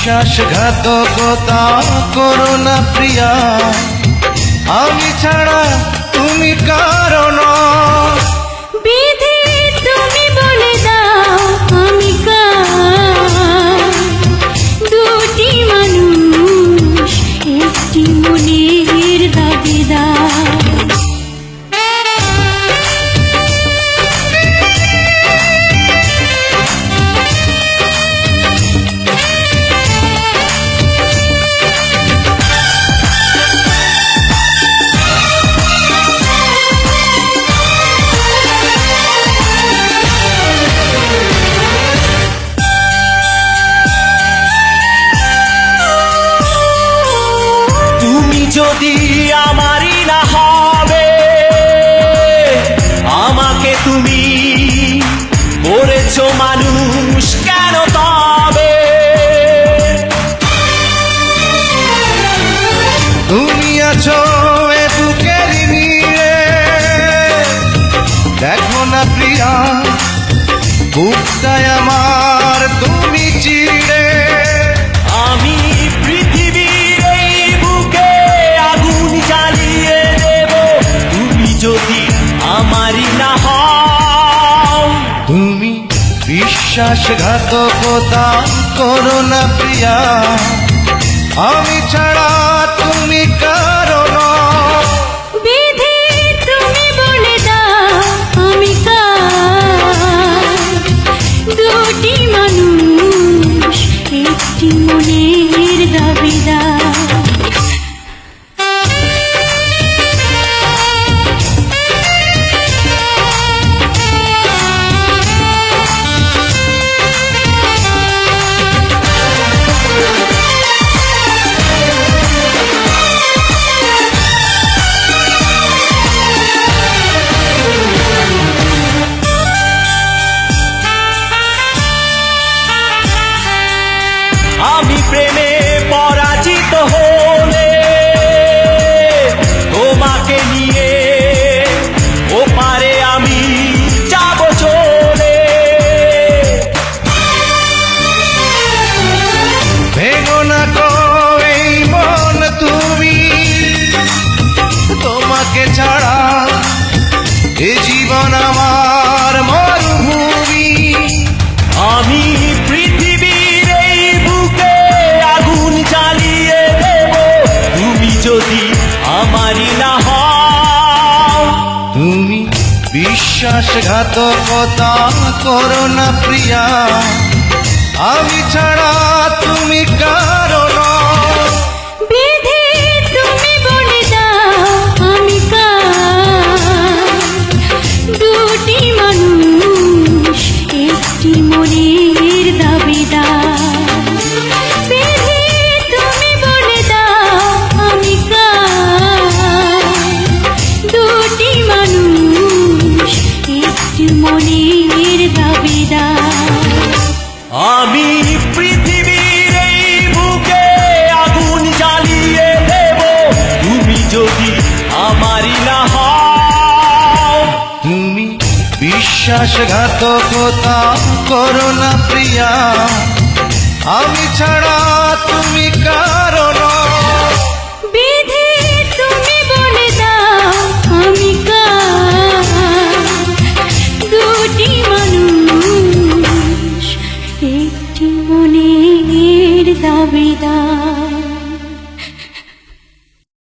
বিশ্বাসঘাতকতা করো না প্রিয়া, আমি ছাড়া তুমি কারো নও। বিধি তুমি বলে দাও আমি কার, দুটি মানুষ একটি মনের দাবিদার। যদি আমারই না হবে, আমাকে তুমি করেছো মানুষ কেন তবে? তুমি আছো এ বুকের নিয়ে, দেখো না প্রিয়া বুকটায় আমার তুমি চিড়ে। আমি পৃথিবীর এই বুকে আগুন জ্বালিয়ে দেব, তুমি যদি আমারই না হও। তুমি বিশ্বাসঘাতকতা করো না প্রিয়া, আমি ছাড়া তুমি কারো নও। বিধি তুমি বলে দাও আমি কার, দুটি মানুষ একটি মনের দাবিদার। আমি প্রেমে পরাজিত হলে তোমাকে নিয়ে ওপারে আমি যাব চলে। ভেঙো না গো এই মন তুমি, তোমাকে ছাড়া এ জীবন আমার মরুভূমি। আমি পৃথিবীর এই বুকে আগুন জ্বালিয়ে দেব, তুমি যদি আমারই না হও। তুমি বিশ্বাসঘাতকতা করো না প্রিয়া, আমি ছাড়া তুমি কারো নও। বিধি তুমি বলে দাও আমি কার, দুটি মানুষ একটি মনের দাবিদার। বিধি তুমি বলে দাও আমি কার, দুটি মানুষ একটি মনের দাবিদার। আমি পৃথিবীর এই বুকে আগুন জ্বালিয়ে দেব, তুমি যদি আমারই না হও। তুমি বিশ্বাসঘাতকতা করো না প্রিয়া, আমি ছাড়া তুমি কারো নও। বিধি তুমি বলে দাও আমি কার, দুটি মানুষ একটি মনের